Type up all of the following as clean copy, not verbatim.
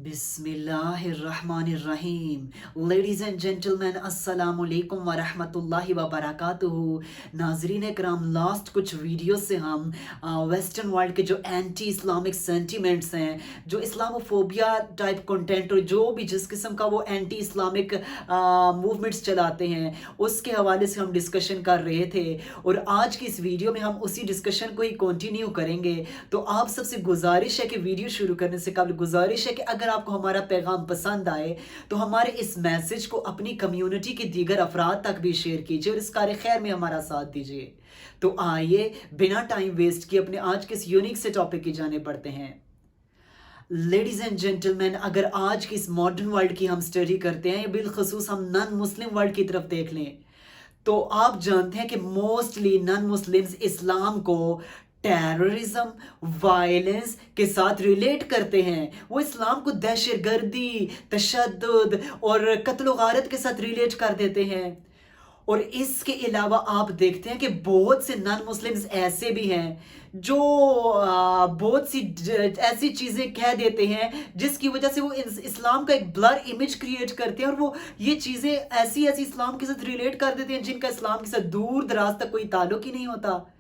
बिस्मिल्लाहिर्रहमानिर्रहीम। Ladies and gentleman, अस्सलाम वालेकुम वरहमतुल्लाहि वबरकातुहू। नाजरीन कराम, लास्ट कुछ वीडियो से हम वेस्टर्न वर्ल्ड के जो एंटी इस्लामिक सेंटिमेंट्स हैं, जो इस्लामोफोबिया टाइप कंटेंट और जो भी जिस किस्म का वो एंटी इस्लामिक मूवमेंट्स चलाते हैं, उसके हवाले से हम डिस्कशन कर रहे थे। और आज की इस वीडियो में हम उसी डिस्कशन को ही कंटिन्यू करेंगे। तो आप सबसे गुजारिश है कि वीडियो शुरू करने से कबल गुजारिश है कि अगर आपको हमारा पैगाम पसंद आए तो हमारे इस मैसेज को अपनी कम्युनिटी के दीगर अफराद तक भी शेयर कीजिए और इस कार्य खैर में हमारा साथ दीजिए। तो आइए बिना टाइम वेस्ट किए अपने आज के इस यूनिक से टॉपिक की जाने पड़ते हैं। लेडीज एंड जेंटलमैन, अगर आज की इस मॉडर्न वर्ल्ड की हम स्टडी करते हैं, बिलखसूस हम नॉन मुस्लिम वर्ल्ड की तरफ देख लें, तो आप जानते हैं कि मोस्टली नॉन मुस्लिम्स इस्लाम को टेररिज्म, वायलेंस के साथ रिलेट करते हैं। वो इस्लाम को दहशतगर्दी, तशद्दुद और कत्ल गारत के साथ रिलेट कर देते हैं। और इसके अलावा आप देखते हैं कि बहुत से नॉन मुस्लिम्स ऐसे भी हैं जो बहुत सी ऐसी चीज़ें कह देते हैं जिसकी वजह से वो इस्लाम का एक ब्लर इमेज क्रिएट करते हैं, और वो ये चीज़ें ऐसी ऐसी इस्लाम के साथ रिलेट कर देते हैं जिनका इस्लाम के साथ दूर दराज तक कोई ताल्लुक ही नहीं होता।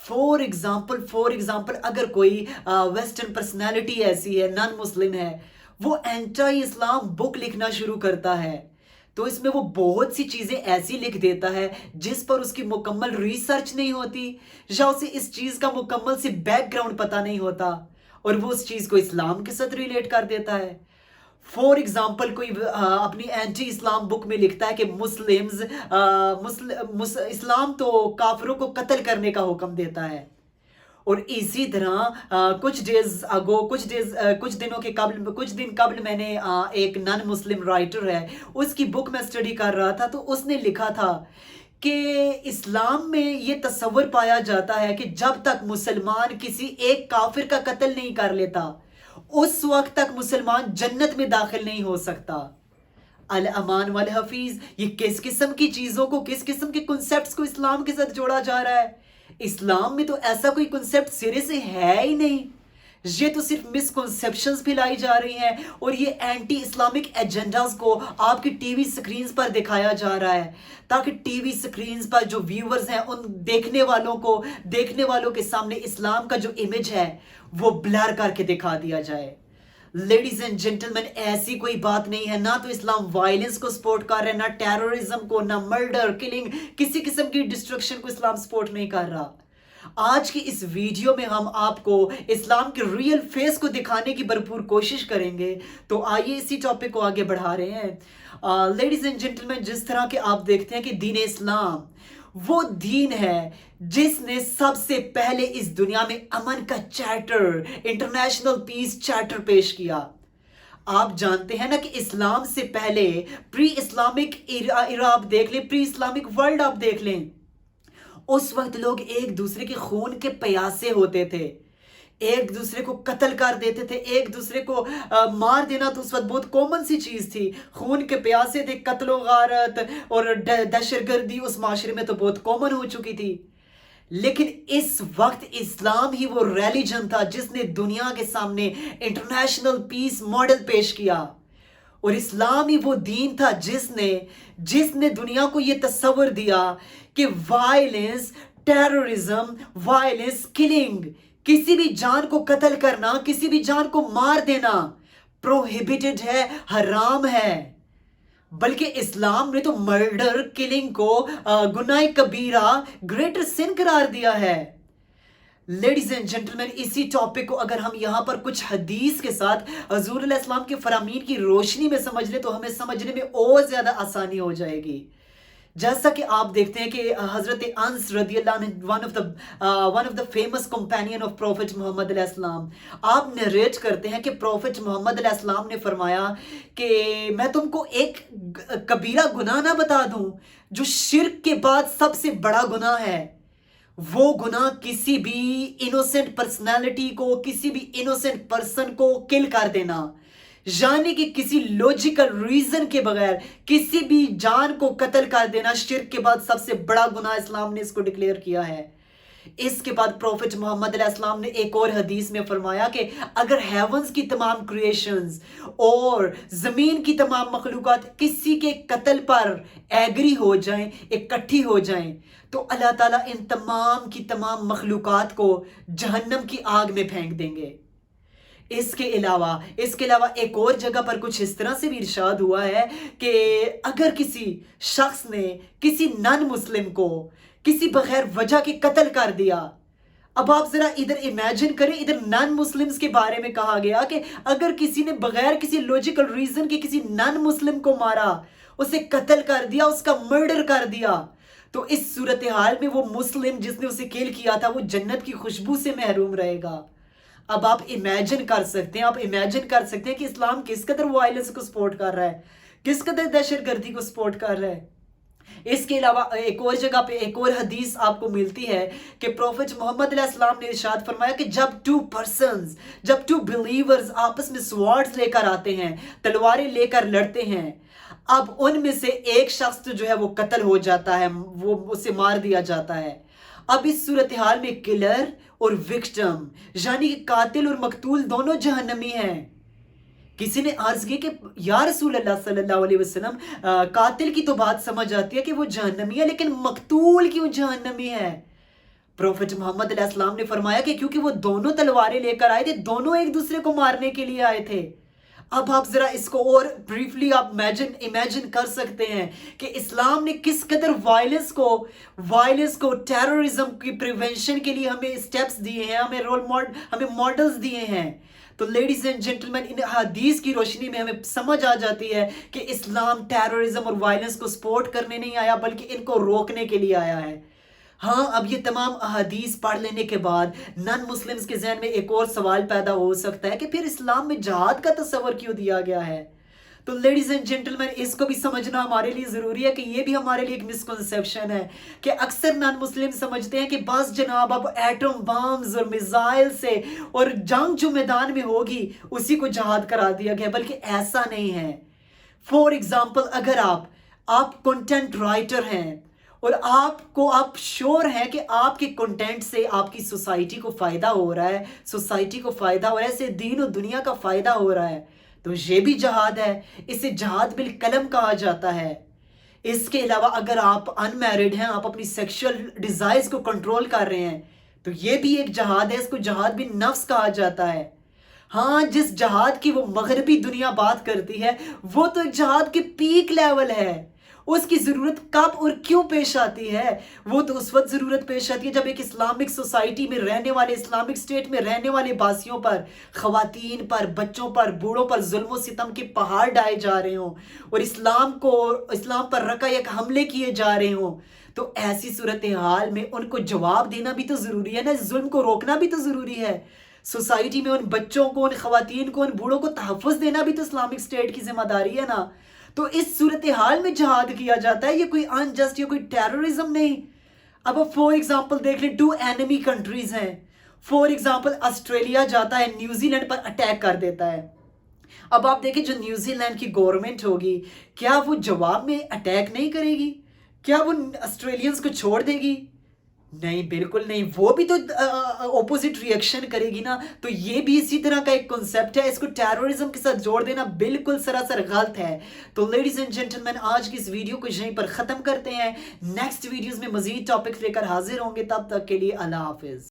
फॉर एग्जाम्पल अगर कोई वेस्टर्न पर्सनैलिटी ऐसी है, नॉन मुस्लिम है, वो एंटी इस्लाम बुक लिखना शुरू करता है, तो इसमें वो बहुत सी चीज़ें ऐसी लिख देता है जिस पर उसकी मुकम्मल रिसर्च नहीं होती, या उसे इस चीज़ का मुकम्मल से बैकग्राउंड पता नहीं होता, और वो उस चीज़ को इस्लाम के साथ रिलेट कर देता है। फॉर एग्जाम्पल कोई अपनी एंटी इस्लाम बुक में लिखता है कि इस्लाम तो काफिरों को कत्ल करने का हुक्म देता है। और इसी तरह कुछ दिन कबल मैंने एक नॉन मुस्लिम राइटर है, उसकी बुक में स्टडी कर रहा था, तो उसने लिखा था कि इस्लाम में ये तस्वर पाया जाता है कि जब तक मुसलमान किसी एक काफिर का कत्ल नहीं कर लेता, उस वक्त तक मुसलमान जन्नत में दाखिल नहीं हो सकता। अल अमान वल हफीज, ये किस किस्म की चीजों को, किस किस्म के कॉन्सेप्ट्स को इस्लाम के साथ जोड़ा जा रहा है। इस्लाम में तो ऐसा कोई कॉन्सेप्ट सिरे से है ही नहीं। ये तो सिर्फ मिसकॉन्सेप्शंस फैलाई जा रही हैं, और ये एंटी इस्लामिक एजेंडास को आपकी टीवी स्क्रीन्स पर दिखाया जा रहा है, ताकि टीवी स्क्रीन्स पर जो व्यूअर्स हैं, उन देखने वालों के सामने इस्लाम का जो इमेज है वो ब्लर करके दिखा दिया जाए। लेडीज एंड जेंटलमैन, ऐसी कोई बात नहीं है। ना तो इस्लाम वायलेंस को सपोर्ट कर रहा है, ना टेररिज्म को, ना मर्डर, किलिंग, किसी किस्म की डिस्ट्रक्शन को इस्लाम सपोर्ट नहीं कर रहा। आज की इस वीडियो में हम आपको इस्लाम के रियल फेस को दिखाने की भरपूर कोशिश करेंगे। तो आइए इसी टॉपिक को आगे बढ़ा रहे हैं। लेडीज एंड जेंटलमैन, जिस तरह के आप देखते हैं कि दीन इस्लाम वो दीन है जिसने सबसे पहले इस दुनिया में अमन का चार्टर, इंटरनेशनल पीस चार्टर पेश किया। आप जानते हैं ना कि इस्लाम से पहले प्री इस्लामिक इरा आप देख लें, प्री इस्लामिक वर्ल्ड आप देख लें, उस वक्त लोग एक दूसरे के खून के प्यासे होते थे, एक दूसरे को कत्ल कर देते थे, एक दूसरे को मार देना तो उस वक्त बहुत कॉमन सी चीज थी। खून के प्यासे थे, कत्लो गारत और दहशतगर्दी उस माशरे में तो बहुत कॉमन हो चुकी थी। लेकिन इस वक्त इस्लाम ही वो रिलीजन था जिसने दुनिया के सामने इंटरनेशनल पीस मॉडल पेश किया, और इस्लाम ही वो दीन था जिसने दुनिया को ये तस्वर दिया कि वायलेंस, टेररिज्म, वायलेंस, किलिंग, किसी भी जान को कत्ल करना, किसी भी जान को मार देना प्रोहिबिटेड है, हराम है। बल्कि इस्लाम ने तो मर्डर, किलिंग को गुनाह कबीरा, ग्रेटर सिन करार दिया है। लेडीज एंड जेंटलमैन, इसी टॉपिक को अगर हम यहाँ पर कुछ हदीस के साथ हजूर अलैहि सलाम के फरामीन की रोशनी में समझ ले, तो हमें समझने में और ज्यादा आसानी हो जाएगी। जैसा कि आप देखते हैं कि हजरत अनस रदियल्लाहु अन्हु, one of the famous companion of prophet Muhammad अलैहिस्सलाम, आप नरेट करते हैं कि प्रॉफिट मोहम्मद अलैहिस्सलाम ने फरमाया कि मैं तुमको एक कबीरा गुनाह ना बता दूं जो शिर्क के बाद सबसे बड़ा गुनाह है। वो गुनाह किसी भी इनोसेंट पर्सनालिटी को, किसी भी इनोसेंट पर्सन को किल कर देना, यानी कि किसी लॉजिकल रीजन के बगैर किसी भी जान को कत्ल कर देना शिर्क के बाद सबसे बड़ा गुनाह इस्लाम ने इसको डिक्लेयर किया है। اس کے بعد پروفٹ محمد علیہ السلام نے ایک اور حدیث میں فرمایا کہ اگر ہیونز کی تمام کریشنز اور زمین کی تمام مخلوقات کسی کے قتل پر ایگری ہو جائیں، اکٹھی ہو جائیں، تو اللہ تعالیٰ ان تمام کی تمام مخلوقات کو جہنم کی آگ میں پھینک دیں گے۔ اس کے علاوہ ایک اور جگہ پر کچھ اس طرح سے بھی ارشاد ہوا ہے کہ اگر کسی شخص نے کسی نان مسلم کو کسی بغیر وجہ کے قتل کر دیا، اب آپ ذرا ادھر امیجن کریں، ادھر نان مسلمز کے بارے میں کہا گیا کہ اگر کسی نے بغیر کسی لوجیکل ریزن کے کسی نان مسلم کو مارا، اسے قتل کر دیا، اس کا مرڈر کر دیا، تو اس صورتحال میں وہ مسلم جس نے اسے کل کیا تھا وہ جنت کی خوشبو سے محروم رہے گا۔ اب آپ امیجن کر سکتے ہیں کہ اسلام کس قدر وائلنس کو سپورٹ کر رہا ہے، کس قدر دہشت گردی کو سپورٹ کر رہا ہے۔ اس کے علاوہ ایک اور جگہ پہ ایک اور حدیث آپ کو ملتی ہے کہ پروفٹ محمد علیہ السلام نے ارشاد فرمایا کہ جب ٹو بلیورز آپس میں سوارڈز لے کر آتے ہیں، تلواریں لے کر لڑتے ہیں، اب ان میں سے ایک شخص تو جو ہے وہ قتل ہو جاتا ہے، وہ اسے مار دیا جاتا ہے۔ اب اس صورتحال میں کلر اور وکٹم یعنی کہ قاتل اور مقتول دونوں جہنمی ہیں۔ کسی نے عرض کی کہ یا رسول اللہ صلی اللہ علیہ وسلم، قاتل کی تو بات سمجھ آتی ہے کہ وہ جہنمی ہے، لیکن مقتول کیوں جہنمی ہے؟ پروفٹ محمد علیہ السلام نے فرمایا کہ کیونکہ وہ دونوں تلواریں لے کر آئے تھے، دونوں ایک دوسرے کو مارنے کے لیے آئے تھے۔ اب آپ ذرا اس کو اور بریفلی آپ امیجن کر سکتے ہیں کہ اسلام نے کس قدر وائلنس کو ٹیررزم کی پریونشن کے لیے ہمیں اسٹیپس دیے ہیں، ہمیں ماڈلز دیے ہیں۔ تو لیڈیز اینڈ جنٹلمین، ان حدیث کی روشنی میں ہمیں سمجھ آ جاتی ہے کہ اسلام ٹیررزم اور وائلنس کو سپورٹ کرنے نہیں آیا بلکہ ان کو روکنے کے لیے آیا ہے۔ ہاں، اب یہ تمام احادیث پڑھ لینے کے بعد نان مسلمز کے ذہن میں ایک اور سوال پیدا ہو سکتا ہے کہ پھر اسلام میں جہاد کا تصور کیوں دیا گیا ہے؟ تو لیڈیز اینڈ جنٹلمین، اس کو بھی سمجھنا ہمارے لیے ضروری ہے کہ یہ بھی ہمارے لیے ایک مسکنسیپشن ہے کہ اکثر نان مسلم سمجھتے ہیں کہ بس جناب اب ایٹم بامز اور میزائل سے اور جنگ جو میدان میں ہوگی اسی کو جہاد کرا دیا گیا، بلکہ ایسا نہیں ہے۔ فور ایگزامپل، اگر آپ کنٹینٹ رائٹر ہیں اور آپ شور ہیں کہ آپ کے کنٹینٹ سے آپ کی سوسائٹی کو فائدہ ہو رہا ہے، اسے دین و دنیا کا فائدہ ہو رہا ہے، تو یہ بھی جہاد ہے، اسے جہاد بالقلم کہا جاتا ہے۔ اس کے علاوہ اگر آپ ان میرڈ ہیں، آپ اپنی سیکشل ڈیزائرز کو کنٹرول کر رہے ہیں، تو یہ بھی ایک جہاد ہے، اس کو جہاد بھی نفس کہا جاتا ہے۔ ہاں، جس جہاد کی وہ مغربی دنیا بات کرتی ہے وہ تو ایک جہاد کے پیک لیول ہے۔ اس کی ضرورت کب اور کیوں پیش آتی ہے؟ وہ تو اس وقت ضرورت پیش آتی ہے جب ایک اسلامک سوسائٹی میں رہنے والے، اسلامک سٹیٹ میں رہنے والے باسیوں پر، خواتین پر، بچوں پر، بوڑھوں پر ظلم و ستم کے پہاڑ ڈائے جا رہے ہوں اور اسلام پر رکا یک حملے کیے جا رہے ہوں۔ تو ایسی صورتحال میں ان کو جواب دینا بھی تو ضروری ہے نا، ظلم کو روکنا بھی تو ضروری ہے۔ سوسائٹی میں ان بچوں کو، ان خواتین کو، ان بوڑھوں کو تحفظ دینا بھی تو اسلامک سٹیٹ کی ذمہ داری ہے نا۔ تو اس صورتحال میں جہاد کیا جاتا ہے، یہ کوئی انجسٹ یا کوئی ٹیررزم نہیں۔ اب فور ایگزامپل دیکھ لیں، 2 انیمی کنٹریز ہیں۔ فور ایگزامپل آسٹریلیا جاتا ہے، نیوزی لینڈ پر اٹیک کر دیتا ہے۔ اب آپ دیکھیں جو نیوزی لینڈ کی گورنمنٹ ہوگی، کیا وہ جواب میں اٹیک نہیں کرے گی؟ کیا وہ آسٹریلینز کو چھوڑ دے گی؟ نہیں، بالکل نہیں، وہ بھی تو اپوزٹ ری ایکشن کرے گی نا۔ تو یہ بھی اسی طرح کا ایک کنسیپٹ ہے، اس کو ٹیررزم کے ساتھ جوڑ دینا بالکل سراسر غلط ہے۔ تو لیڈیز اینڈ جنٹلمین، آج کی اس ویڈیو کو یہیں پر ختم کرتے ہیں۔ نیکسٹ ویڈیوز میں مزید ٹاپکس لے کر حاضر ہوں گے، تب تک کے لیے اللہ حافظ۔